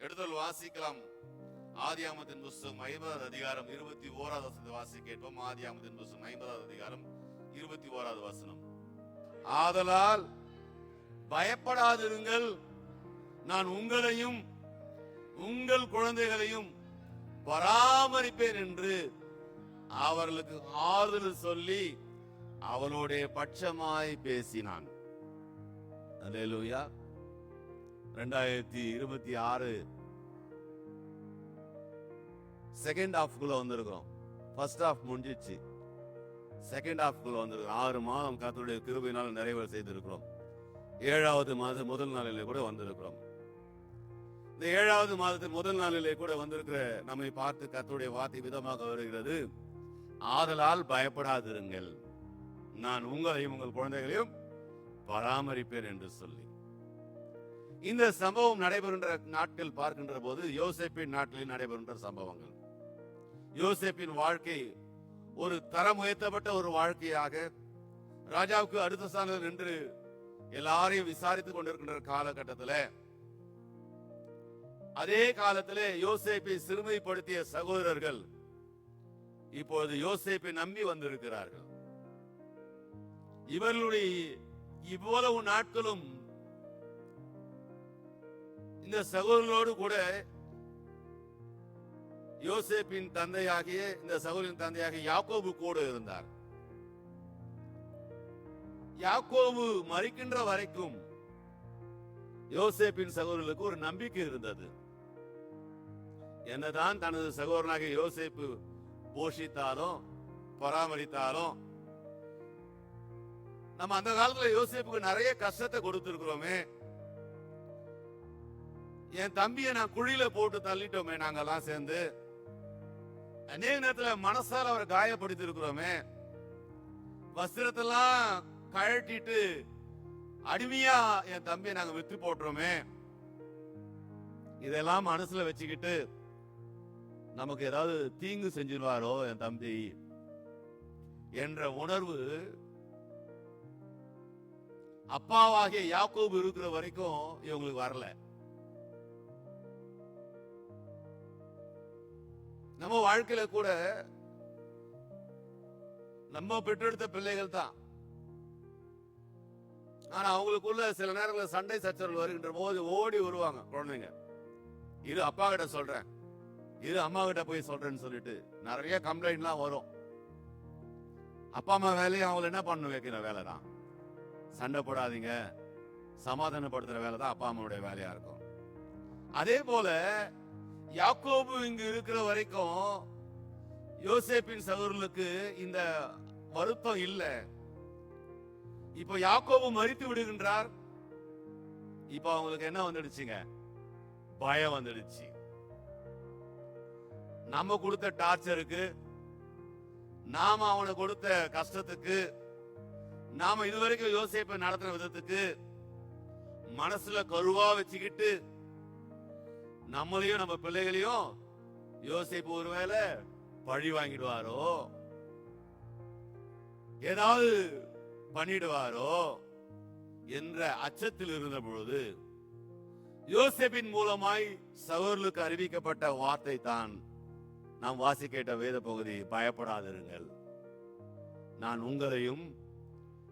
எடுத்தல் வாசிக்கலாம். ஆதியாகமத்தின் புஸ்தகம் 50வது அதிகாரம் 21வது வசனத்தை வாசிக்க கேட்போம். ஆதியாகமத்தின் புஸ்தகம் 50வது அதிகாரம் 21வது வசனம். ஆதலால் பயப்படாதிருங்கள், நான் உங்களையும் உங்கள் குழந்தைகளையும் பராமரிப்பேன் என்று அவர்களுக்கு ஆறுதல் சொல்லி அவளுடைய பட்சமாய் பேசினான். அல்லேலூயா. 2026 செகண்ட் ஹாஃப்குள்ள வந்திருக்கிறோம். ஃபர்ஸ்ட் ஹாஃப் முடிஞ்சிச்சு, செகண்ட் ஹாஃப்குள்ள வந்திருக்கிறோம். 6 மாதம் கர்த்தருடைய கிருபையினால் நிறைவு செய்திருக்கிறோம். 7வது மாதம் முதல் நாளிலே கூட வந்திருக்கிறோம். இந்த 7வது மாதத்தின் முதல் நாளிலே கூட வந்திருக்கிற நம்மை பார்த்து கர்த்தருடைய வார்த்தை விதமாக வருகிறது. ஆதலால் பயப்படாதிருங்கள், நான் உங்களையும் உங்கள் குழந்தைகளையும் பராமரிப்பேன் என்று சொல்லி. இந்த சம்பவம் நடைபெறுகின்ற நாட்கள் பார்க்கின்ற போது யோசேப்பின் நாட்களில் நடைபெறுகின்ற சம்பவங்கள். யோசேப்பின் வாழ்க்கை ஒரு தரம் உயர்த்தப்பட்ட ஒரு வாழ்க்கையாக, ராஜாவுக்கு அடுத்த ஸ்தானத்தில் நின்று எல்லாரையும் விசாரித்துக் கொண்டிருக்கின்ற காலகட்டத்தில், அதே காலத்திலே யோசேப்பை சிறுமைப்படுத்திய சகோதரர்கள் இப்பொழுது யோசேப்பை நம்பி வந்திருக்கிறார்கள். இவர்களுடைய இவ்வளவு நாட்களும் இந்த சகோதரர்களோடு கூட யோசேப்பின் தந்தையாகிய இந்த சகோதரின் தந்தையாகிய யாக்கோபு கூட இருந்தார். யாக்கோபு மரிக்கின்ற வரைக்கும் யோசேப்பின் சகோதரர்களுக்கு ஒரு நம்பிக்கை இருந்தது. என்னதான் தனது சகோதரனாகிய யோசேப்பு போஷித்தாலும் பராமரித்தாலும், நம்ம அந்த காலத்துல யோசேப்புக்கு நிறைய கஷ்டத்தை கொடுத்திருக்கிறோமே, என் தம்பியை நான் குழியில போட்டு தள்ளிட்டோமே நாங்கெல்லாம் சேர்ந்து, அநேக நேரத்துல மனசால அவரை காயப்படுத்தி இருக்கிறோமே, வஸ்திரத்தெல்லாம் கழட்டிட்டு அடிமையா என் தம்பியை நாங்க வித்து போட்டுறோமே, இதெல்லாம் மனசுல வச்சுக்கிட்டு நமக்கு ஏதாவது தீங்கு செஞ்சிருவாரோ என் தம்பி என்ற உணர்வு அப்பாவாகிய யாக்கோபு இருக்கிற வரைக்கும் இவங்களுக்கு வரல. நம்ம வாழ்க்கையில கூட நம்ம பெற்றெடுத்த பிள்ளைகள் தான். ஆனா அவங்களுக்குள்ள சில நேரங்களில் சண்டை சச்சரவு வருகின்ற போது ஓடி வருவாங்க குழந்தைங்க. இது அப்பா கிட்ட சொல்றேன், இது அம்மா கிட்ட போய் சொல்றேன்னு சொல்லிட்டு நிறைய கம்ப்ளைண்ட்லாம் வரும். அப்பா அம்மா வேலையை அவங்களை என்ன பண்ண வைக்கிற வேலை தான். சண்டை போடாதீங்க, சமாதானப்படுத்துற வேலை தான் அப்பா அம்மாவுடைய வேலையா இருக்கும். அதே போல யாக்கோபு இங்கு இருக்கிற வரைக்கும் யோசேப்பின் சகோதரர்களுக்கு இந்த வருத்தம் இல்லை. இப்ப யாக்கோபு மரித்து விடுகின்றார். இப்ப அவங்களுக்கு என்ன வந்துடுச்சுங்க? பயம் வந்துடுச்சு. நம்ம கொடுத்த டார்ச்சருக்கு, நாம அவனுக்கு கொடுத்த கஷ்டத்துக்கு, நாம இதுவரைக்கும் யோசேப்பை நடத்தின விதத்துக்கு மனசுல கருவா வச்சுக்கிட்டு நம்மளையும் நம்ம பிள்ளைகளையும் யோசேப்பு ஒருவேளை பழி வாங்கிடுவாரோ, ஏதாவது பண்ணிடுவாரோ என்ற அச்சத்தில் இருந்த பொழுது யோசேப்பின் மூலமாய் சகோதரர்களுக்கு அறிவிக்கப்பட்ட வார்த்தை தான் நாம் வாசிக்க வேத பகுதி. பயப்படாதிருங்கள், நான் உங்களையும்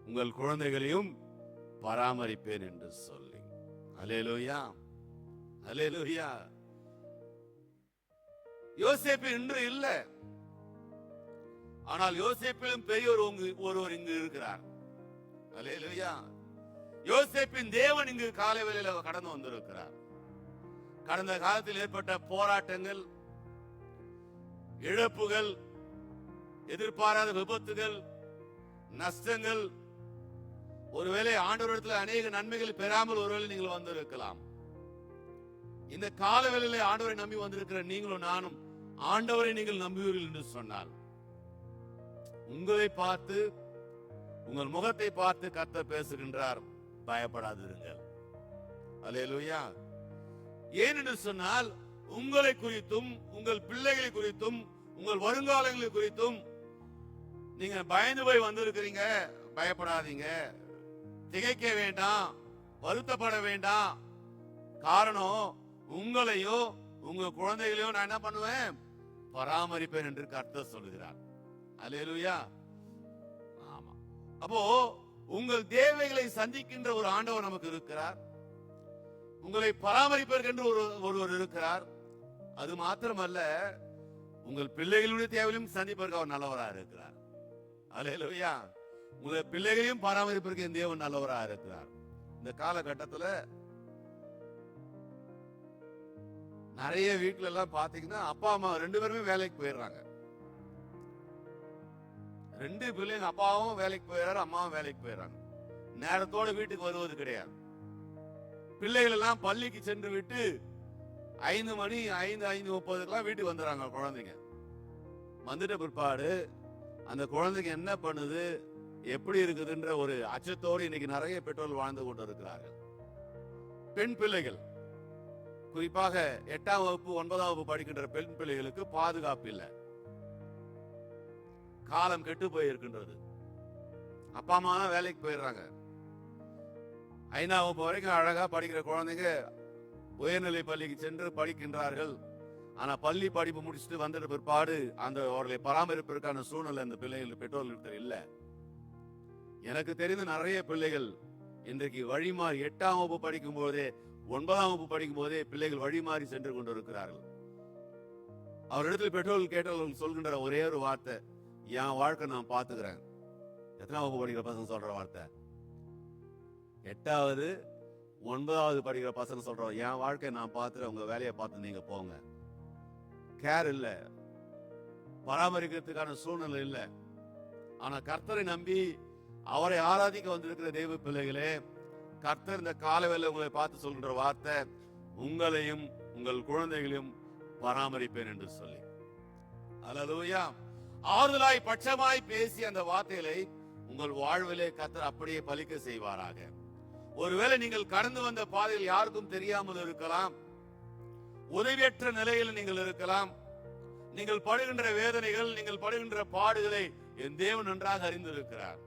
உங்கள் குழந்தைகளையும் பராமரிப்பேன் என்று சொல்லி. அல்லேலூயா, அல்லேலூயா. யோசேப்பு இன்று இல்லை, ஆனால் யோசேப்பிலும் பெரியவர் ஒருவர் இங்கு இருக்கிறார். அல்லேலூயா. யோசேப்பின் தேவன் இங்கு காலை வேளையில கடந்து வந்திருக்கிறார். கடந்த காலத்தில் ஏற்பட்ட போராட்டங்கள், இழப்புகள், எதிர்பாராத விபத்துகள், நஷ்டங்கள், ஒருவேளை ஆண்டவரிடத்தில் அநேக நன்மைகள் பெறாமல் ஒருவேளை நீங்கள் வந்திருக்கலாம். இந்த கால வேளையிலே ஆண்டவரை நம்பி வந்திருக்கிற நீங்களும் நானும் ஆண்டவரை நீங்கள் நம்புவீர்கள் என்று சொன்னால், உங்களை பார்த்து, உங்கள் முகத்தை பார்த்து கர்த்தர் பேசுகின்றார், பயப்படாதிருங்கள். அல்லேலூயா. ஏன் என்று சொன்னால், உங்களை குறித்தும் உங்கள் பிள்ளைகளை குறித்தும் உங்கள் வருங்காலங்களை குறித்தும் நீங்க பயந்து போய் வந்திருக்கிறீங்க. பயப்படாதீங்க, திகைக்க வேண்டாம், வருத்தப்பட வேண்டாம். காரணம், உங்களையும் உங்க குழந்தைகளையும் நான் என்ன பண்ணுவேன், பராமரிப்பேன் என்று கர்த்தர் சொல்லுகிறார். அல்லேலூயா. ஆமா. அப்போ உங்கள் தேவைகளை சந்திக்கின்ற ஒரு ஆண்டவர் நமக்கு இருக்கிறார். உங்களை பராமரிப்பதற்கு ஒருவர் இருக்கிறார். அது மாத்திரமல்ல, உங்கள் பிள்ளைகளுடைய தேவையும் சந்திப்பதற்கு அவர் நல்லவராக இருக்கிறார். அல்லேலூயா. உங்கள் பிள்ளைகளையும் பராமரிப்பதற்கு தேவன் நல்லவராக இருக்கிறார். இந்த காலகட்டத்துல நிறைய வீட்டுல எல்லாம் பாத்தீங்கன்னா அப்பா அம்மா 2 பேருமே வேலைக்கு போயிடுறாங்க. 2 பிள்ளைங்க, அப்பாவும் வேலைக்கு போயிடுறாரு, அம்மாவும் வேலைக்கு போயிடுறாங்க. நேரத்தோட வீட்டுக்கு வருவது கிடையாது. பிள்ளைகள் எல்லாம் பள்ளிக்கு சென்று விட்டு 5 மணி 5:30 வீட்டுக்கு வந்துடுறாங்க குழந்தைங்க. வந்துட்ட பிற்பாடு அந்த குழந்தைங்க என்ன பண்ணுது, எப்படி இருக்குதுன்ற ஒரு அச்சத்தோடு இன்னைக்கு நிறைய பெற்றோர்கள் வாழ்ந்து கொண்டு இருக்கிறார்கள். பெண் பிள்ளைகள், குறிப்பாக 8ஆம் வகுப்பு 9ஆம் வகுப்பு படிக்கின்ற பெண் பிள்ளைகளுக்கு பாதுகாப்பு இல்லை. காலம் கெட்டு போயிருக்கின்றது. அப்பா அம்மா தான் வேலைக்கு போயிடுறாங்க. 5ஆம் வகுப்பு வரைக்கும் அழகா படிக்கிற குழந்தைங்க உயர்நிலை பள்ளிக்கு சென்று படிக்கின்றார்கள். ஆனா பள்ளி படிப்பு முடிச்சுட்டு வந்துட்ட பிற்பாடு அந்த அவர்களை பராமரிப்பதற்கான சூழ்நிலை அந்த பிள்ளைகள் பெற்றோர்களுக்கு இல்லை. எனக்கு தெரிந்த நிறைய பிள்ளைகள் இன்றைக்கு வழிமாறி 8ஆம் வகுப்பு படிக்கும் போதே 9ஆம் வகுப்பு படிக்கும் போதே பிள்ளைகள் வழிமாறி சென்று கொண்டிருக்கிறார்கள். அவரிடத்தில் பெற்றோர்கள் கேட்டவர்கள் சொல்கின்ற ஒரே ஒரு வார்த்தை, என் வாழ்க்கை நான் பாத்துக்கிறேன். எத்தனாம் வகுப்பு படிக்கிற பசங்க சொல்ற வார்த்தை? 8வது 9வது படிக்கிற பசங்க சொல்றோம், என் வாழ்க்கையை நான் பாத்துறேன், உங்க வேலையை பார்த்து நீங்க போங்க. கேர் இல்ல, பராமரிக்கிறதுக்கான சூழ்நிலை இல்ல. ஆனா கர்த்தரை நம்பி அவரை ஆராதிக்க வந்திருக்கிற தெய்வ பிள்ளைகளே, கர்த்தர் இந்த காலவேளை உங்களை பார்த்து சொல்கின்ற வார்த்தை, உங்களையும் உங்கள் குழந்தைகளையும் பராமரிப்பேன் என்று சொல்லி. அல்லேலூயா. ஆறுதலாய் பட்சமாய் பேசி அந்த வார்த்தைகளை உங்கள் வாழ்விலே கர்த்தர் அப்படியே பலிக்க செய்வாராக. ஒருவேளை நீங்கள் கடந்து வந்த பாதையில் யாருக்கும் தெரியாமல் இருக்கலாம். உதவியற்ற நிலையில் நீங்கள் இருக்கலாம். நீங்கள் படுகின்ற வேதனைகள், நீங்கள் படுகின்ற பாடுகளை என் தேவன் நன்றாக அறிந்திருக்கிறார்.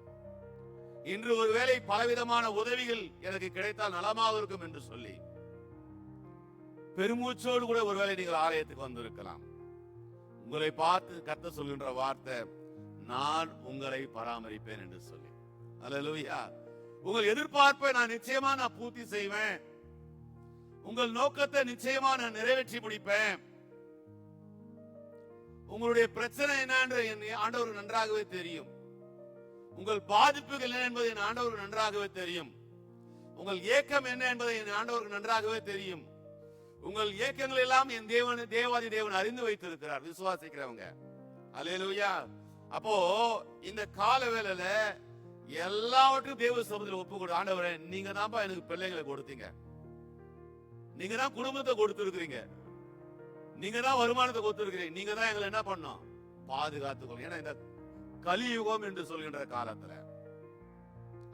இன்று ஒருவேளை பலவிதமான உதவிகள் எனக்கு கிடைத்தால் நலமாக இருக்கும் என்று சொல்லி பெருமூச்சோடு கூட ஒருவேளை நீங்கள் ஆலயத்துக்கு வந்திருக்கலாம். உங்களை பார்த்து கர்த்தர் சொல்கின்ற வார்த்தை, நான் உங்களை பராமரிப்பேன் என்று சொல்லி. அல்லேலூயா. உங்கள் எதிர்பார்ப்பை நான் நிச்சயமா பூர்த்தி செய்வேன். உங்கள் நோக்கத்தை நிச்சயமா நான் நிறைவேற்றி முடிப்பேன். உங்களுடைய பிரச்சனை என்ன என்று என் ஆண்டவருக்கு நன்றாகவே தெரியும். உங்கள் பாதிப்புகள் என்ன என்பதை என் ஆண்டவருக்கு நன்றாகவே தெரியும். உங்கள் ஏக்கம் என்ன என்பதை என் ஆண்டவருக்கு நன்றாகவே தெரியும். உங்கள் ஏக்கங்கள் எல்லாம் என் தேவாதி தேவன் அறிந்து வைத்திருக்கிறார், விசுவாசிக்கிறவங்க. அல்லேலூயா. அப்போ இந்த கால வேளையில எல்லாவற்றையும் தேவ சமூகத்தில் ஒப்பு கொடு. ஆண்டவரே, நீங்க தான்ப்பா எனக்கு பிள்ளைங்களை கொடுத்தீங்க, நீங்க தான் குடும்பத்தை கொடுத்திருக்கிறீங்க, நீங்க தான் வருமானத்தை கொடுத்திருக்கிறீங்க, நீங்க தான் எங்களை என்ன பண்ணோம், பாதுகாத்துக்கொள்ளுங்க. ஏன்னா இந்த கலியுகம் என்று சொல்கின்ற காலத்துல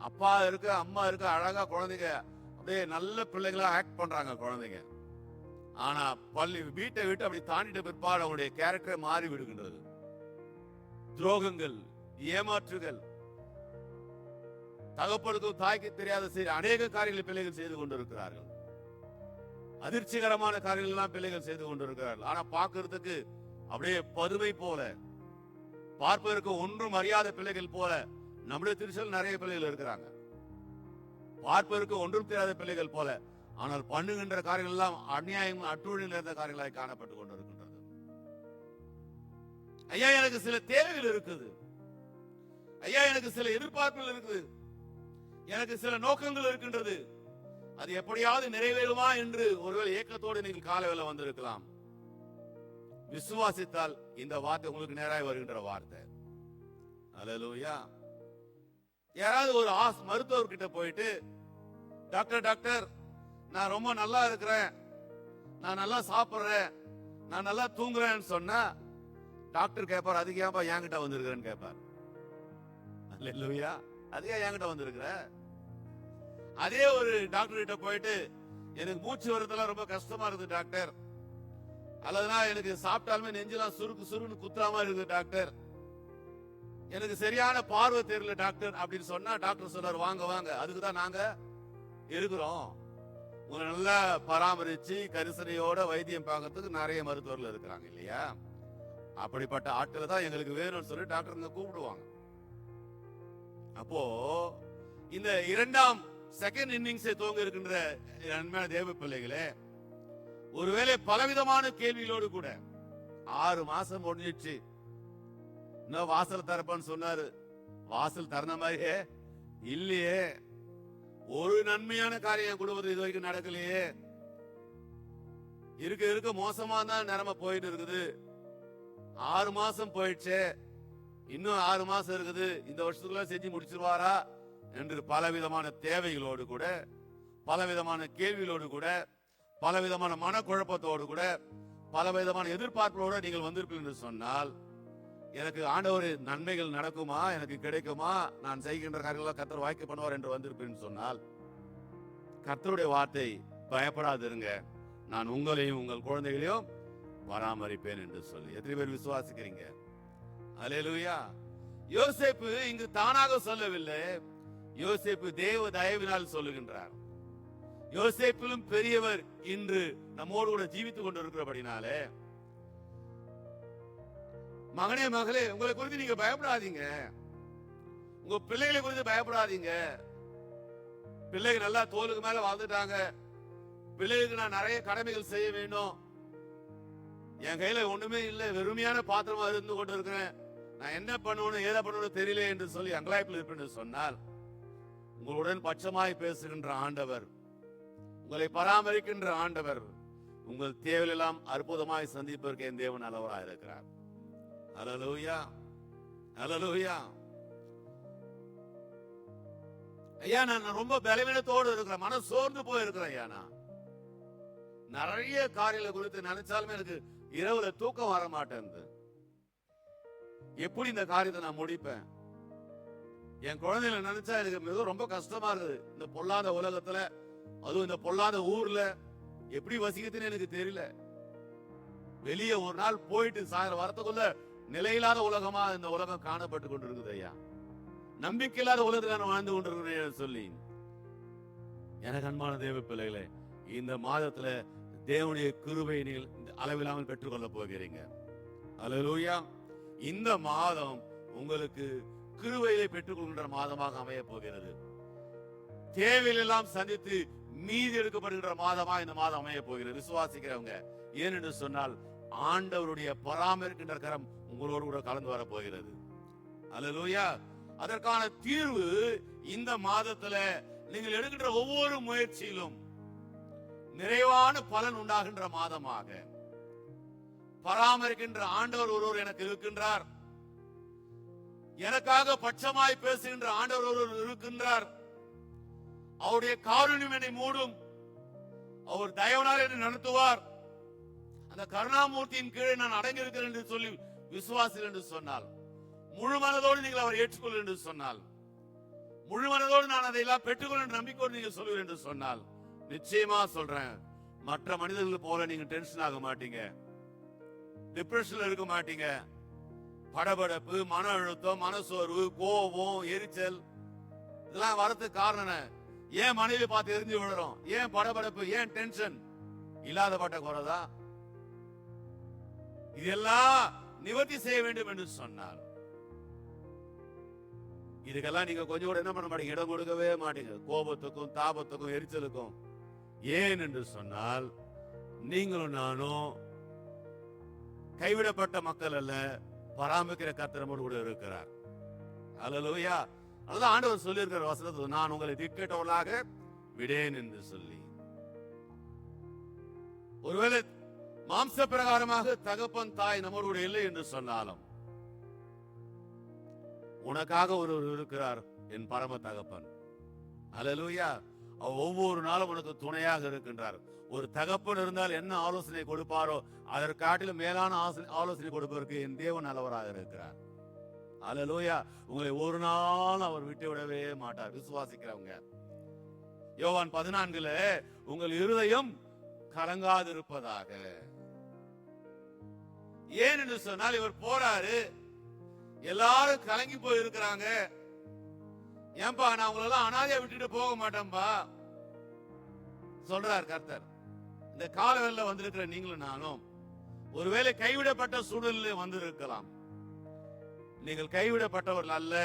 அப்பா இருக்கு, அம்மா இருக்கு, அழகா குழந்தைங்க அப்படியே நல்ல பிள்ளைங்களா ஆக்ட் பண்றாங்க குழந்தைங்க. ஆனா வீட்டை விட்டு அப்படி தாண்டிட்ட பிற்பாடு அவங்களுடைய கேரக்டர் மாறி விடுகின்றது. துரோகங்கள், ஏமாற்றுகள், தகப்பனுக்கும் தாய்க்கு தெரியாத செய்தி அநேக காரியங்களை பிள்ளைகள் செய்து கொண்டிருக்கிறார்கள். அதிர்ச்சிகரமான காரியங்கள் எல்லாம் பிள்ளைகள் செய்து கொண்டிருக்கிறார்கள். ஆனா பார்க்கிறதுக்கு அப்படியே பதுமை போல, பார்ப்பதற்கு ஒன்றும் அறியாத பிள்ளைகள் போல நம்முடைய திருச்சல் நிறைய பிள்ளைகள் இருக்கிறாங்க. பார்ப்பதற்கு ஒன்றும் தெரியாத பிள்ளைகள் போல, ஆனால் பண்ணுகின்ற காரியங்கள் எல்லாம் அநியாயம் அட்டூழியம் நிறைந்த காரியங்களாய் காணப்பட்டு கொண்டிருக்கின்றது. ஐயா, எனக்கு சில தேவைகள் இருக்குது, ஐயா எனக்கு சில எதிர்பார்ப்புகள் இருக்குது, எனக்கு சில நோக்கங்கள் இருக்கின்றது, அது எப்படியாவது நிறைவேறுமா என்று ஒருவேளை ஏக்கத்தோடு நீங்கள் காலவேளை வந்திருக்கலாம். விசுவாசித்தால் இந்த வார்த்தை உங்களுக்கு நேராக வருகின்ற வார்த்தை. அல்லேலூயா. யாராவது ஒரு மருத்துவர் கிட்ட போயிட்டு, டாக்டர் டாக்டர் நான் ரொம்ப நல்லா இருக்கிறேன், நான் நல்லா சாப்பிடுறேன், நான் நல்லா தூங்குறேன்னு சொன்னா டாக்டர் கேட்பார், அதுக்கு ஏன்பா என்கிட்ட வந்திருக்கிறேன்னு கேட்பார். அல்லேலூயா. அதுக்கே என்கிட்ட வந்திருக்கிற. அதே ஒரு டாக்டர் கிட்ட போயிட்டு, எனக்கு மூச்சு வரதெல்லாம் ரொம்ப கஷ்டமா இருக்குது டாக்டர், அல்லதுனா எனக்கு சாப்பிட்டாலுமே நெஞ்செல்லாம் சுருக்கு சுருன்னு குத்துற மாதிரி இருக்குது டாக்டர், எனக்கு சரியான பார்வை தெரியல டாக்டர் அப்படின்னு சொன்னா டாக்டர் சொன்னார், வாங்க வாங்க, அதுக்குதான் நாங்க இருக்கிறோம், உங்களை நல்லா பராமரிச்சு கரிசனையோட வைத்தியம் பார்க்கறதுக்கு நிறைய மருத்துவர்கள் இருக்கிறாங்க இல்லையா? அப்படிப்பட்ட ஆட்களை தான் எங்களுக்கு வேணும்னு சொல்லி டாக்டருங்க கூப்பிடுவாங்க. அப்போ இந்த இரண்டாம் செகண்ட் இன்னிங்ஸை துவங்க இருக்கின்ற நன்மையான தேவ பிள்ளைகளே, ஒருவேளை பலவிதமான கேள்விகளோடு கூட 6 மாசம் முடிஞ்சிச்சு, இன்னும் வாசல் திறப்பான்னு சொன்னாரு, வாசல் திறந்த மாதிரியே இல்லையே, ஒரு நன்மையான காரியம் குடும்பத்தில் இது வரைக்கும் நடக்கலையே, இருக்க இருக்க மோசமா தான் நிலைமை போயிட்டு இருக்குது, 6 மாசம் போயிடுச்சு, இன்னும் 6 மாசம் இருக்குது, இந்த வருஷத்துக்குள்ள செஞ்சு முடிச்சிருவாரா என்று பலவிதமான தேவைகளோடு கூட, பலவிதமான கேள்விகளோடு கூட, பலவிதமான மனக்குழப்பத்தோடு கூட, பலவிதமான எதிர்பார்ப்போடு நீங்கள் வந்திருப்பீர்கள் என்று சொன்னால், எனக்கு ஆண்டவர் நன்மைகள் நடக்குமா, எனக்கு கிடைக்குமா, நான் செய்கின்ற காரியங்களை கர்த்தர் வாய்க்க பண்ணுவார் என்று வந்திருப்பேன்னு சொன்னால், கர்த்தருடைய வார்த்தை பயப்படாதிருங்க, நான் உங்களையும் உங்கள் குழந்தைகளையும் பராமரிப்பேன் என்று சொல்லி எத்தனை பேர் விசுவாசிக்கிறீங்க? அல்லேலூயா. யோசேப்பு இங்கு தானாக சொல்லவில்லை, யோசேப்பு தேவ தயவினால் சொல்லுகின்றார். யோசேப்பிலும் பெரியவர் இன்று நம்மோடு கூட ஜீவித்துக் கொண்டிருக்கிறபடினாலே, மகனே மகளே, உங்களை குறித்து நீங்க பயப்படாதீங்க, உங்க பிள்ளைகளை குறித்து பயப்படாதீங்க. பிள்ளைகள் நல்லா தோலுக்கு மேல வாழ்ந்துட்டாங்க, பிள்ளைகளுக்கு நான் நிறைய கடமைகள் செய்ய வேண்டும், என் கையில ஒண்ணுமே இல்லை, வெறுமையான பாத்திரமா இருந்து கொண்டு இருக்கிறேன், நான் என்ன பண்ணணும் ஏதா பண்ணணும் தெரியல என்று சொல்லி அங்கலாய்ப்பில் இருப்பேன் சொன்னால், உங்களுடன் பட்சமாய் பேசுகின்ற ஆண்டவர், உங்களை பராமரிக்கின்ற ஆண்டவர், உங்கள் தேவையெல்லாம் அற்புதமாய் சந்திப்பதற்கு என் தேவன் நல்லவராக இருக்கிறார். அல்லேலூயா, அல்லேலூயா. ஐயா, நான் ரொம்ப பலவீனத்தோடு இருக்கிறேன், மன சோர்ந்து போயிருக்கிறேன் ஐயா, நான் நிறைய காரியங்களை குறித்து நினைச்சாலுமே எனக்கு இரவுல தூக்கம் வர மாட்டேங்குது, எப்படி இந்த காரியத்தை நான் முடிப்பேன், என் குழந்தைகளை நினைச்சா எனக்கு மிகவும் ரொம்ப கஷ்டமா இருக்குது, இந்த பொல்லாத உலகத்துல, அதுவும் இந்த பொல்லாத ஊர்ல எப்படி வசிக்கிறதுன்னு எனக்கு தெரியல, வெளியே ஒரு நாள் போயிட்டு சாயந்தரம் வரத்துக்குள்ள நிலையில்லாத உலகமா இந்த உலகம் காணப்பட்டு கொண்டிருக்குது ஐயா, நம்பிக்கை இல்லாத உலகத்துல நான் வாழ்ந்து கொண்டிருக்கிறேன் சொல்லி, எனக்கு அன்பான தேவ பிள்ளைகளே, இந்த மாதத்துல தேவனுடைய கிருபையை நீங்கள் அளவில்லாமல் பெற்றுக்கொள்ள போகிறீங்க. அல்லேலூயா. இந்த மாதம் உங்களுக்கு கிருபையை பெற்றுக்கொள்கின்ற மாதமாக அமைய போகிறது. தேவையெல்லாம் சந்தித்து மீதி எடுக்கப்படுகின்ற மாதமா இந்த மாதம் அமைய போகிறது விசுவாசிக்கிறவங்க. ஏனென்று சொன்னால், ஆண்டவருடைய பராமரிக்கின்ற கரம் உங்களோடு கூட கலந்து வர போகிறது. அல்லேலூயா. அதற்கான தீர்வு இந்த மாதத்துல நீங்கள் எடுக்கின்ற ஒவ்வொரு முயற்சியிலும் நிறைவான பலன் உண்டாகின்ற மாதமாக பராமரிக்கின்ற ஆண்டவர் ஒருவர் எனக்கு இருக்கின்றார், எனக்காக பட்சமாய் பேசுகின்ற ஆண்டவர் ஒருவர் இருக்கின்றார், அவருடைய காருண்யம் என்னை மூடும், அவர் தயவுனால் என்னை நடத்துவார், அந்த கருணாமூர்த்தியின் கீழே நான் அடங்கி இருக்கிறேன் என்று சொல்லி விசுவாசிகள் என்று சொன்னால், முழு மனதோடு நீங்கள் அவர் ஏற்றுக்கொள் என்று சொன்னால், முழு மனதோடு நான் அதை எல்லாம் பெற்றுக்கொள் என்று நம்பிக்கோடு நீங்கள் சொல்லுவீர்கள் என்று சொன்னால், நிச்சயமா சொல்றேன், மற்ற மனிதர்கள் போல நீங்க டென்ஷன் ஆக மாட்டீங்க, டிப்ரெஷன்ல இருக்க மாட்டீங்க. படபடப்பு, மன அழுத்தம், மனசோர்வு, கோபம், எரிச்சல் இதெல்லாம் வரதுக்கு காரணம் ஏன் மனைவி பார்த்து எரிஞ்சு விடுறோம், ஏன் படபடப்பு, ஏன் டென்ஷன், இல்லாதப்பட்ட குறைதான். இதெல்லாம் நிவர்த்தி செய்ய வேண்டும் என்று சொன்னார். இதுக்கெல்லாம் நீங்க கொஞ்சம் கூட என்ன பண்ண மாட்டீங்க, இடம் கொடுக்கவே மாட்டீங்க, கோபத்துக்கும் தாபத்துக்கும் எரிச்சலுக்கும். ஏன் என்று சொன்னால், நீங்களும் நானும் கைவிடப்பட்ட மக்கள் அல்ல, பராமரிக்கிற கர்த்தரோடு கூட இருக்கிறார். அல்லேலூயா. அதுதான் ஆண்டவர் சொல்லி இருக்கிற வசனத்தை, நான் உங்களை திக்கற்றவர்களாக விடேன் என்று சொல்லி. ஒருவேளை மாம்ச பிரகாரமாக தகப்பன் தாய் நம்மோடு கூட இல்லை என்று சொன்னாலும், உனக்காக ஒருவர் இருக்கிறார், என் பரம தகப்பன். அல்லேலூயா. ஒவ்வொரு நாளும் உனக்கு துணையாக இருக்கின்றார். ஒரு தகப்பன் இருந்தால் என்ன ஆலோசனை கொடுப்பாரோ அதற்காட்டிலும் மேலான ஆலோசனை கொடுப்பதற்கு என் தேவன் நல்லவராக இருக்கிறார். அல்லேலூயா. உங்களை ஒரு நாள் அவர் விட்டு விடவே மாட்டார் விசுவாசிக்கிறவங்க. யோவான் 14 உங்கள் இருதயம் கலங்காதிருப்பதாக. ஏன் என்று சொன்னால், இவர் போறாரு, எல்லாரும் கலங்கி போய் இருக்கிறாங்க, ஏன்பா நான் உங்களெல்லாம் அனாதையா விட்டுட்டு போக மாட்டேன்பா, சொல்றார் கர்த்தர். இந்த காலவெளியில வந்திருக்கிற நீங்களும் நானும் ஒருவேளை கைவிடப்பட்ட சூழலில் வந்திருக்கலாம். நீங்கள் கைவிடப்பட்டவர்கள் அல்ல.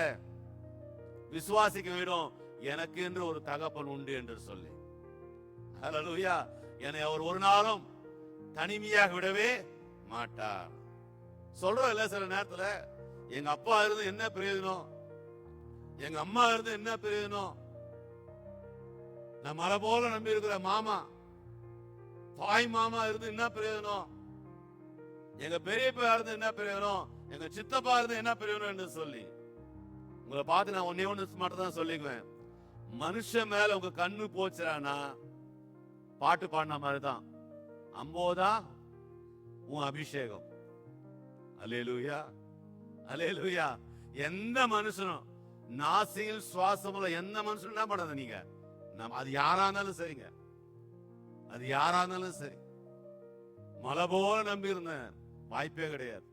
விசுவாசிக்க வேண்டும், எனக்கு என்று ஒரு தகப்பன் உண்டு என்று சொல்லி. ஹல்லேலூயா. என்னை அவர் ஒரு நாளும் தனிமையாக விடவே மாட்டார். சொல்றோம் இல்ல சில நேரத்துல, எங்க அப்பா இருந்து என்ன பிரயோஜனம், எங்க அம்மா இருந்து என்ன பிரயோஜனம், நான் மலை போல நம்பி இருக்கிற மாமா தாய் மாமா இருந்து என்ன பிரயோஜனம், எங்க பெரியப்பா இருந்து என்ன பிரயோஜனம், எங்க சித்தப்பா இருந்து என்ன பிரயோஜனம் என்று சொல்லி உங்களை பார்த்து நான் ஒன்னே ஒன்று மட்டும் தான் சொல்லிக்குவேன். மனுஷன் மேல உங்க கண்ணு போச்சுறானா பாட்டு பாடின மாதிரிதான், அம்போதா உன் அபிஷேகம். அல்லேலூயா, அல்லேலூயா. எந்த மனுஷனும் நாசியில் சுவாசமுள்ள எந்த மனுஷனும் என்ன பண்ணாத நீங்க, அது யாரா இருந்தாலும் சரிங்க, அது யாரா இருந்தாலும் சரி, மலை போல நம்பி இருந்தேன், வாய்ப்பே கிடையாது.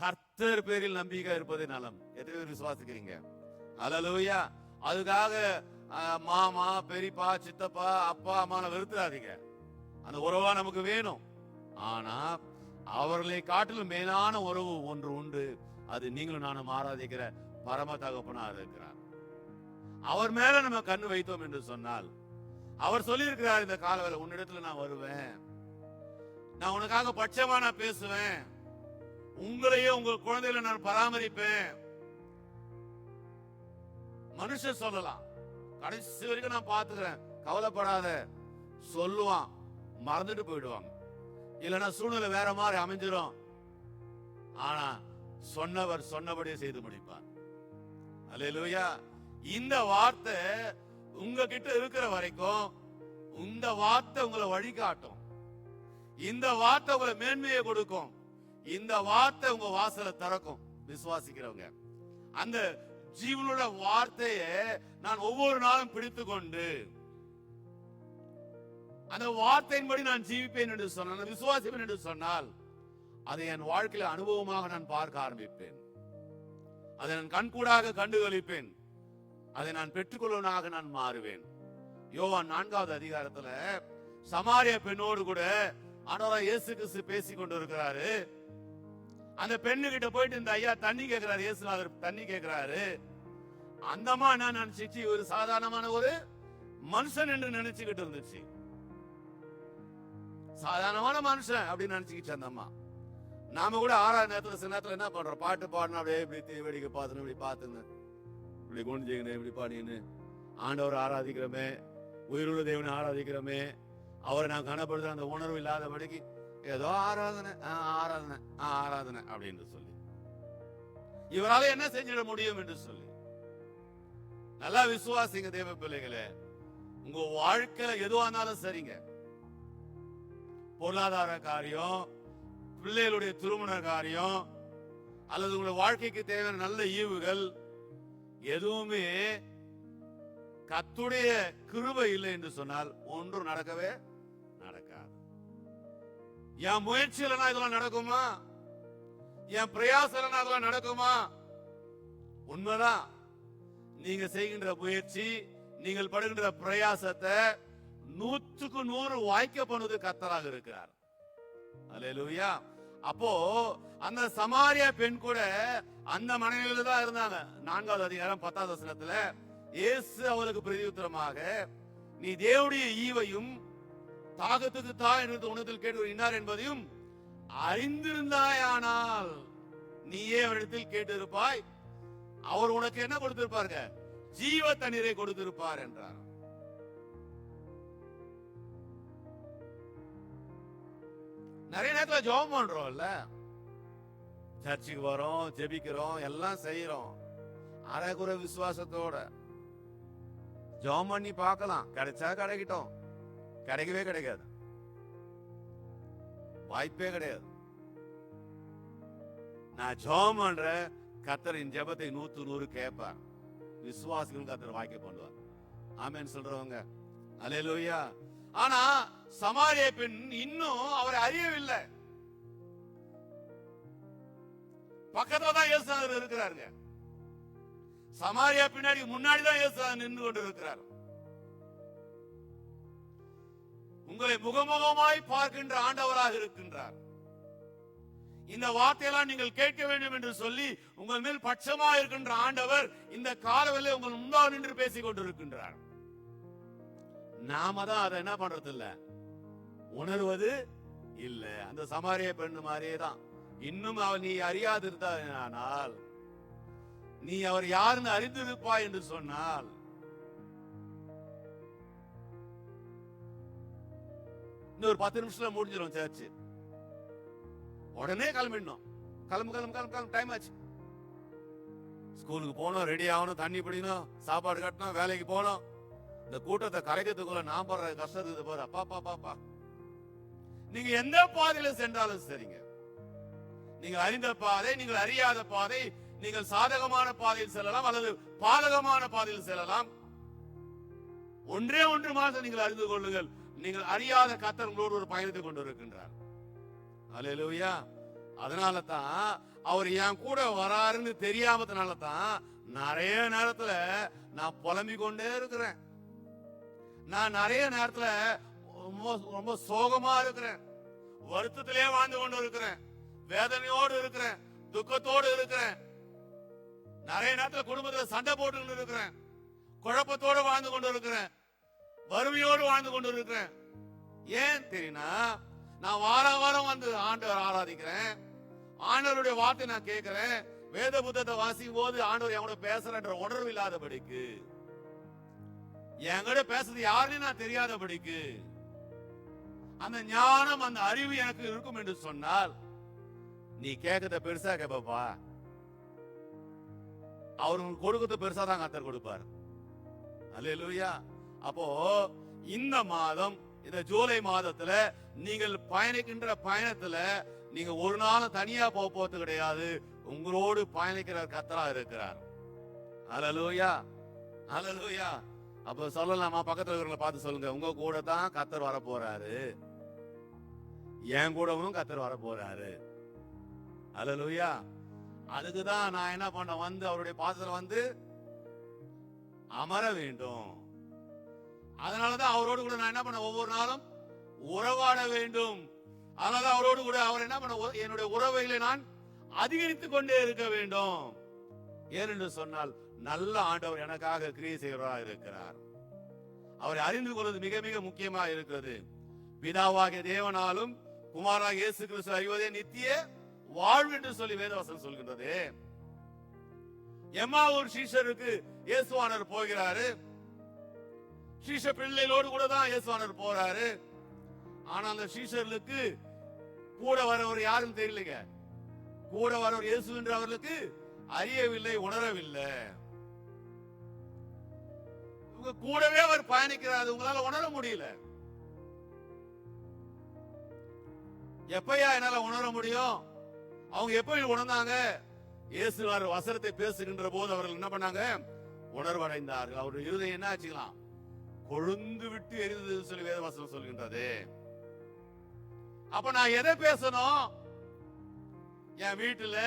கர்த்தர் பேரில் நம்பிக்கை இருப்பதே நலம். எத்தனை பேர் விசுவாசிக்கிறீங்க? அல்லேலூயா. அதுக்காக மாமா பெரியப்பா சித்தப்பா அப்பா அம்மா வெறுத்துறாதீங்க. அந்த உறவா நமக்கு வேணும். ஆனா அவர்களை காட்டிலும் மேலான உறவு ஒன்று உண்டு. அது நீங்களும் நானும் ஆராதிக்கிற பரம தகப்பனா இருக்கிறார். அவர் மேல நம்ம கண்ணு வைத்தோம் என்று சொன்னால், அவர் சொல்லி இருக்கிறார், இந்த காலவேளை உன்னிடத்துல நான் வருவேன், நான் உனக்காக பட்சமா நான் பேசுவேன், உங்களையும் உங்க குழந்தைகளை நான் பராமரிப்பேன். மனுஷன் சொல்லலாம், கடைசி வரைக்கும் நான் பாத்துக்கிறேன், கவலைப்படாத சொல்லுவான், மறந்துட்டு போயிடுவாங்க. இல்லைன்னா சூழ்நிலை வேற மாதிரி அமைஞ்சிடும். ஆனா சொன்னவர் சொன்னபடியே செய்து முடிப்பார். அல்லேலூயா. இந்த வார்த்தை உங்ககிட்ட இருக்கிற வரைக்கும் இந்த வார்த்தை உங்களை வழிகாட்டும். இந்த வார்த்தை உங்களை மேன்மையை கொடுக்கும். இந்த வார்த்தை உங்க வாசலை திறக்கும். விசுவாசிக்கிறவங்க அந்த ஜீவனோட வார்த்தையை நான் ஒவ்வொரு நாளும் பிடித்து கொண்டு அந்த வார்த்தையின்படி நான் ஜீவிப்பேன் என்று சொன்னால், விசுவாசிப்பேன் என்று சொன்னால், அதை என் வாழ்க்கையில அனுபவமாக நான் பார்க்க ஆரம்பிப்பேன். அதை நான் கண்கூடாக கண்டுகளிப்பேன். அதை நான் பெற்றுக்கொள்வனாக நான் மாறுவேன். யோவான் 4வது அதிகாரத்துல சமாரிய பெண்ணோடு கூட ஆண்டவராகிய இயேசு கிறிஸ்து பேசிக் கொண்டிருக்கிறாரு. அந்த பெண்ணு கிட்ட போயிட்டு இந்த ஐயா தண்ணி கேட்கிறாரு, இயேசுநாதர் தண்ணி கேட்கிறாரு. அந்தமா என்ன நினைச்சிச்சு, ஒரு சாதாரணமான ஒரு மனுஷன் என்று நினைச்சுக்கிட்டு இருந்துச்சு. சாதாரணமான மனுஷன் அப்படின்னு நினைச்சுக்கிச்சு அந்த அம்மா. நாம கூட 6வது நேரத்துல சில நேரத்துல என்ன பண்றோம், பாட்டு பாடணும், அப்படியே இப்படி வேடிக்கை பார்த்துன்னு இப்படி பார்த்துன்னு இப்படி குனிஞ்சிக்கணும் இப்படி பாடின்னு ஆண்டவர் ஆராதிக்கிறோமே, உயிருள்ள தேவனை ஆராதிக்கிறோமே, அவரை நான் கனப்படுத்துற அந்த உணர்வு இல்லாதபடிக்கு ஏதோ ஆராதனை ஆராதனை ஆராதனை அப்படின்னு சொல்லி இவரால என்ன செஞ்சிட முடியும் என்று சொல்லி. நல்லா விசுவாசிங்க தேவ பிள்ளைகளே, உங்க வாழ்க்கையில எதுவா இருந்தாலும் சரிங்க, பொருளாதார காரியம், பிள்ளைகளுடைய திருமண காரியம், அல்லது உங்களுடைய வாழ்க்கைக்கு தேவையான நல்ல ஈவுகள், எதுவுமே கர்த்தருடைய கிருபை இல்லை என்று சொன்னால் ஒன்றும் நடக்கவே நடக்காது. என் முயற்சியில இதெல்லாம் நடக்குமா, என் பிரயாசம் அதெல்லாம் நடக்குமா? உண்மைதான். நீங்க செய்கின்ற முயற்சி, நீங்கள் படுகின்ற பிரயாசத்தை 100க்கு 100 வாய்க்க பண்ணுவது கர்த்தராக இருக்கிறார். அல்லேலூயா. அப்போ அந்த சமாரியா பெண் கூட அந்த மனநிலையில தான் இருந்தாங்க. 4வது அதிகாரம் 10வது வசனத்துல இயேசு அவளுக்கு பிரதியுத்தரமாக, நீ தேவனுடைய ஈவையும் தாகத்துக்கு தா என்று உணத்தில் கேட்டு இன்னார் என்பதையும் அறிந்திருந்தாயானால் நீயே அவரிடத்தில் கேட்டு இருப்பாய், அவர் உனக்கு என்ன கொடுத்திருப்பாருங்க, ஜீவ தண்ணீரை கொடுத்திருப்பார் என்றார். நிறைய நேரத்துல ஜெபம் பண்றோம்ல, சர்ச்சுக்கு வரோம், ஜெபிக்கிறோம், எல்லாம் செய்யறோம், அரைக்குறை விசுவாசத்தோட ஜெபம் பண்ணி பார்க்கலாம், கிடைச்சா கிடைக்கட்டும், கிடைக்கவே கிடைக்காது, வாய்ப்பே கிடையாது. நான் ஜெபம் பண்றேன், கர்த்தரின் ஜெபத்தை 100க்கு 100 கேட்பார். விசுவாசிகள் கர்த்தர் வாய்க்க பண்ணுவார். ஆமென் சொல்றவங்க அல்லேலூயா. ஆனா சமாரிய பெண் இன்னும் அவரை அறியவில்லை. பக்கத்துல தான் இயேசுநாதர் இருக்கிறாருங்க. சமாரியா பின்னாடி முன்னாடி தான் இயேசுநாதர் நின்று கொண்டு இருக்கிறார். உங்களை முகமுகமாய் பார்க்கின்ற ஆண்டவராக இருக்கின்றார். இந்த வார்த்தையெல்லாம் நீங்கள் கேட்க வேண்டும் என்று சொல்லி உங்கள் மேல் பட்சமா இருக்கின்ற ஆண்டவர் இந்த காலவெளியில் உங்கள் முன்பாக நின்று பேசிக் கொண்டிருக்கின்றார். நாம தான் அதை என்ன பண்றது இல்ல, உணர்வது இல்ல. அந்த சமாரிய பெண்ணு மாதிரியே தான். இன்னும் நீ அறியாது இருந்தால், நீ அவர் யாருன்னு அறிந்திருப்பாய் என்று சொன்னால், இன்னொரு 10 நிமிஷத்துல முடிஞ்சிடும் சர்ச்சு. உடனே கிளம்பிடணும். கிளம்பு கிளம்பு கிளம்பு கிளம்பு, டைம் ஆச்சு. ஸ்கூலுக்கு போனோம், ரெடி ஆகணும், தண்ணி பிடிக்கணும், சாப்பாடு கட்டணும், வேலைக்கு போனோம். இந்த கூட்டத்தை கரைக்கிறதுக்குள்ள நான் படுற கஷ்டத்துக்கு பாரு. அப்பா அப்பா பாப்பா, நீங்க எந்த பாதையில சென்றாலும் சரிங்க, நீங்கள் அறிந்த பாதை, நீங்கள் அறியாத பாதை, நீங்கள் சாதகமான பாதையில் செல்லலாம் அல்லது பாதகமான பாதையில் செல்லலாம். ஒன்றே ஒன்று மாதம் நீங்கள் அறிந்து கொள்ளுங்கள், நீங்கள் அறியாத கர்த்தர் உங்களோடு ஒரு பயணத்தை கொண்டு இருக்கின்றார். அல்லேலூயா. அதனால தான் அவர் என் கூட வராருன்னு தெரியாமதுனால தான் நிறைய நேரத்துல நான் புலம்பிக் கொண்டே இருக்கிறேன். நான் நிறைய நேரத்துல ரொம்ப சோகமா இருக்கிறேன், வருத்தத்திலே வாழ்ந்து கொண்டு இருக்கிறேன், வேதனையோடு இருக்கிறேன், துக்கத்தோடு இருக்கிறேன். நிறைய நேரத்துல குடும்பத்துல சண்டை போட்டு இருக்கிறேன், குழப்பத்தோடு வாழ்ந்து கொண்டு இருக்கிறேன், வறுமையோடு வாழ்ந்து கொண்டு இருக்கிறேன். ஏன் தெரியுமா? நான் வாரம் வந்து ஆண்டவர் ஆராதிக்கிறேன், ஆண்டவருடைய வார்த்தை நான் கேட்கிறேன், வேத புத்தகத்தை வாசிக்கும் போது ஆண்டவர் என் கூட பேசுறன்ற உணர்வு இல்லாதபடிக்கு, என் கூட பேசுறது யாருன்னு நான் தெரியாதபடிக்கு, அந்த ஞானம் அந்த அறிவு எனக்கு இருக்கும் என்று சொன்னால், நீ கேட்கறத பெருசா கேட்பா, அவருக்கு கொடுக்கறது பெருசா தான் கர்த்தர் கொடுப்பார். அல்லேலூயா. அப்போ இந்த மாதம், இந்த ஜூலை மாதத்துல நீங்கள் பயணிக்கின்ற பயணத்துல நீங்க ஒரு நாள் தனியா போறது கிடையாது, உங்களோடு பயணிக்கிற கர்த்தரா இருக்கிறார். அல்லேலூயா, அல்லேலூயா. அப்ப சொல்லலாமா? பக்கத்துல இருக்கிறவங்களை பார்த்து சொல்லுங்க, உங்க கூட தான் கர்த்தர் வர போறாரு, என் கூடவும் கர்த்தர் வர போறாரு. அல்லேலூயா. அதுக்குதான் நான் என்ன பண்ண வந்து அவருடைய பாதத்துல வந்து அமர வேண்டும். அதனாலதான் அவரோடு கூட நான் என்ன பண்ண ஒவ்வொரு நாளும் உறவாட வேண்டும். அதனாலதான் அவரோடு கூட அவர் என்ன பண்ண என்னுடைய உறவைகளை நான் அதிகரித்துக் கொண்டே இருக்க வேண்டும். ஏனென்று சொன்னால் நல்ல ஆண்டவர் எனக்காக கிரியை செய்கிறவராக இருக்கிறார். அவரை அறிந்து கொள்வது மிக மிக முக்கியமாக இருக்கிறது. பிதாவாகிய தேவனாலும் குமாராகிய இயேசு கிறிஸ்து அறிவதே நித்திய வாழ்வு என்று சொல்லி வேதவசனம் சொல்கின்றது. எம்மாவூர் சீஷருக்கு இயேசுவானவர் போகிறாரு, சீஷ பிள்ளைகளோடு கூட தான் இயேசுவானவர் போறாரு. ஆனா அந்த சீஷர்களுக்கு கூட வரவர் யாரும் தெரியலங்க, கூட வரவர் இயேசு என்று அவர்களுக்கு அறியவில்லை, உணரவில்லை. கூடவே அவர் பயணிக்கிறார், உங்களால உணர முடியல. எப்பயா என்னால உணர முடியும்? அவங்க எப்ப உணர்ந்தாங்க? இயேசுவார் வசனத்தை பேசுகின்ற போது அவர்கள் என்ன பண்ணாங்க? உணர்வடைந்தார்கள். அவருடைய இருதயம் என்ன ஆச்சுக்கலாம்? கொழுந்து விட்டு எரிந்தது சொல்லி வேதவசனம் சொல்கின்றது. அப்ப நான் எதை பேசணும்? என் வீட்டுல,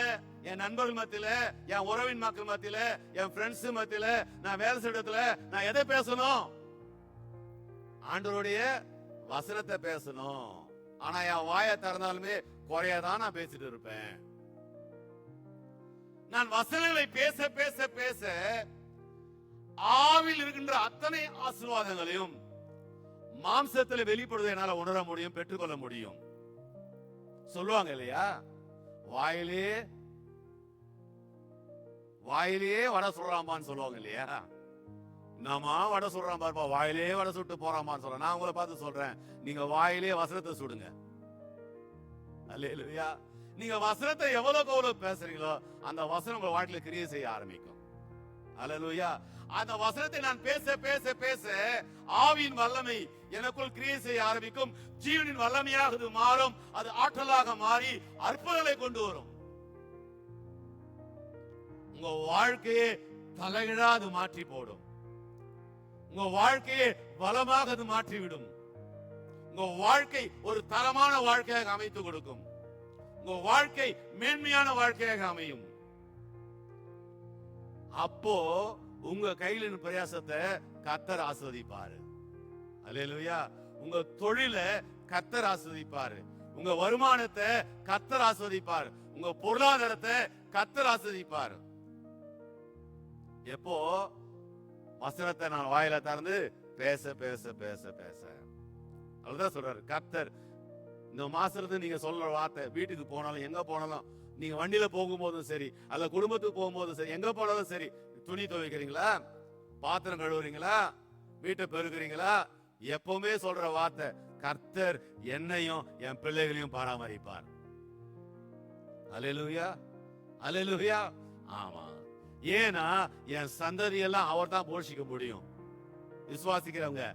என் நண்பர்கள் மத்தியில, என் உறவின் மக்கள் மத்தியில, என் ஃப்ரெண்ட்ஸ் மத்தியில, நான் வேலை செய்யற இடத்துல நான் எதை பேசணும்? ஆண்டவருடைய வசனத்தை பேசணும். ஆனா என் வாயை திறந்தாலுமே குறையதான் நான் பேசிட்டு இருப்பேன். நான் வசனங்களை பேச பேச பேச ஆவில் இருக்கின்ற அத்தனை ஆசீர்வாதங்களையும் மாம்சத்தில் வெளிப்படுவதை என்னால உணர முடியும், பெற்றுக்கொள்ள முடியும். சொல்லுவாங்க இல்லையா, வாயிலே வடை சுடுறாமான்னு சொல்லுவாங்க இல்லையா. நாம வடை சுடுறான் பாருப்பா, வாயிலே வடை சுட்டு போறாமான்னு சொல்றேன். நான் உங்களை பார்த்து சொல்றேன், நீங்க வாயிலே வசனத்தை சுடுங்க. அல்லேலூயா. நீங்க வசனத்தை எவ்வளவு பேசுறீங்களோ அந்த வசனம் உங்க வாழ்க்கையில கிரியை செய்ய ஆரம்பிக்கும். அல்லேலூயா. அந்த வசனத்தை நான் பேச பேச பேச ஆவியின் வல்லமை எனக்குள் கிரியை செய்ய ஆரம்பிக்கும். ஜீவனின் வல்லமையாக அது மாறும். அது ஆற்றலாக மாறி அற்புதங்களை கொண்டு வரும். உங்க வாழ்க்கையே தலைகீழா அது மாற்றி போடும். உங்க வாழ்க்கையை பலமாக அது மாற்றிவிடும். உங்க வாழ்க்கை ஒரு தரமான வாழ்க்கையாக அமைத்து கொடுக்கும். உங்க வாழ்க்கை மேன்மையான வாழ்க்கையாக அமையும். அப்போ உங்க கையில பிரயாசத்தை கர்த்தர் ஆசீர்வதிப்பாரு. அல்லேலூயா. உங்க தொழில கர்த்தர் ஆசீர்வதிப்பாரு. உங்க வருமானத்தை கர்த்தர் ஆசீர்வதிப்பார். உங்க பொருளாதாரத்தை கர்த்தர் ஆசீர்வதிப்பார். எப்போ வசனத்தை நான் வாயில திறந்து பேச பேச பேச பேச, அதுதான் சொல்றாரு கர்த்தர். இந்த மாசத்துல நீங்க சொல்ற வார்த்தை, வீட்டுக்கு போனாலும் எங்க போனாலும், நீங்க வண்டியில போகும்போதும் சரி, அல்ல குடும்பத்துக்கு போகும்போதும் சரி, எங்க போனாலும் சரி, துணி துவைக்கிறீங்களா, பாத்திரம் கழுவுறீங்களா, வீட்டை பெருக்குறீங்களா, எப்பவுமே சொல்ற வார்த்தை, கர்த்தர் என்னையும் என் பிள்ளைகளையும் பராமரிப்பார். அல்லேலூயா, அல்லேலூயா. ஆமா, ஏன்னா என் சந்ததி எல்லாம் அவர் தான் போஷிக்க முடியும். விசுவாசிக்கிறவங்க,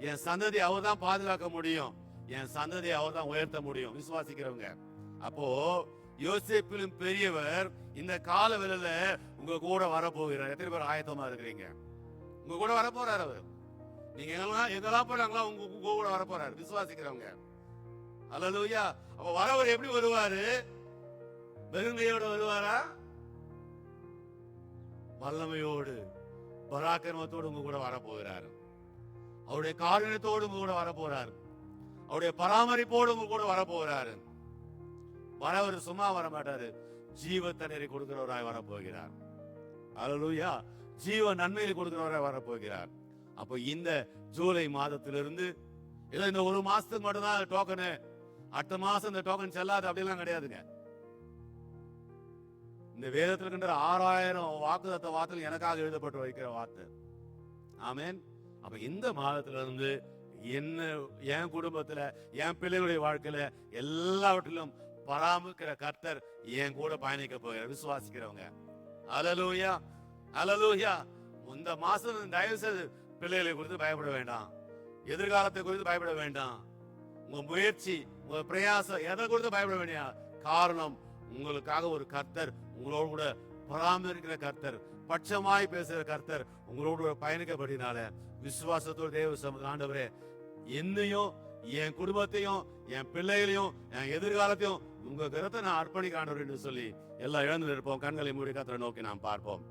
என் சந்ததி அவர் தான் பாதுகாக்க முடியும், என் சந்ததியை அவர் தான் உயர்த்த முடியும். விசுவாசிக்கிறவங்க. அப்போ யோசேப்பிலும் பெரியவர் இந்த கால வேளையில உங்க கூட வரப்போகிறார். எத்தனை பேர் ஆயத்தமா இருக்கிறீங்க? உங்க கூட வரப்போறாரு அவர். நீங்க எங்கெல்லாம் போறாங்களோ உங்க கூட வரப்போறாரு. விசுவாசிக்கிறவங்க. அல்லேலூயா. அப்ப வரவர் எப்படி வருவாரு? வெறுங்கையோட வருவாரா? வல்லமையோடு பராக்கிரமத்தோடு உங்க கூட வரப்போகிறாரு. அவருடைய காரணத்தோடு உங்க கூட வரப்போறாரு. அவருடைய பராமரிப்போடு உங்க கூட வரப்போகிறாரு. வரவர் சும்மா வர மாட்டாரு, ஜீவ தண்ணீரை கொடுக்கிறவராய் வரப்போகிறார். அல்லேலூயா. ஜீவ நன்மையை கொடுக்கிறவராய் வரப்போகிறார். அப்போ இந்த ஜூலை மாதத்திலிருந்து ஏதோ இந்த ஒரு மாசத்துக்கு மட்டும்தான் டோக்கனு, அடுத்த மாசம் இந்த டோக்கன் செல்லாது அப்படிலாம் கிடையாதுங்க. இந்த வேதத்தில் இருக்கின்ற 6000 வாக்குத்தத்த வார்த்தைகள் எனக்காக எழுதப்பட்டு வைக்கிற வார்த்தை. ஆமென். அப்ப இந்த மாதத்திலிருந்து என்ன, என் குடும்பத்துல, என் பிள்ளைகளுடைய வாழ்க்கையில எல்லாவற்றிலும் பராமரிக்கிற கர்த்தர் என் கூட பயணிக்க போகிறார். விசுவாசிக்கிறவங்க. அல்லேலூயா, அல்லேலூயா. இந்த மாசம் தயவு செய்து பிள்ளைகளை குறித்து பயப்பட வேண்டாம், எதிர்காலத்தை குறித்து பயப்பட வேண்டாம். உங்க முயற்சி, உங்க பிரயாசம் எதை குறித்து பயப்பட வேண்டாம். காரணம், உங்களுக்காக ஒரு கர்த்தர் உங்களோடு கூட பராமரிக்கிற கர்த்தர், பட்சமாய் பேசுகிற கர்த்தர் உங்களோடு பயணிக்கப்படினால விசுவாசத்தோடு தேவ சமூகத்தில், ஆண்டவரே என்னையும் என் குடும்பத்தையும் என் பிள்ளைகளையும் என் எதிர்காலத்தையும் உங்க கருத்தை நான் அர்ப்பணிக்க ஆண்டவர் என்று சொல்லி எல்லாம் இழந்து இருப்போம். கண்களை மூடி கர்த்தரை நோக்கி நாம் பார்ப்போம்.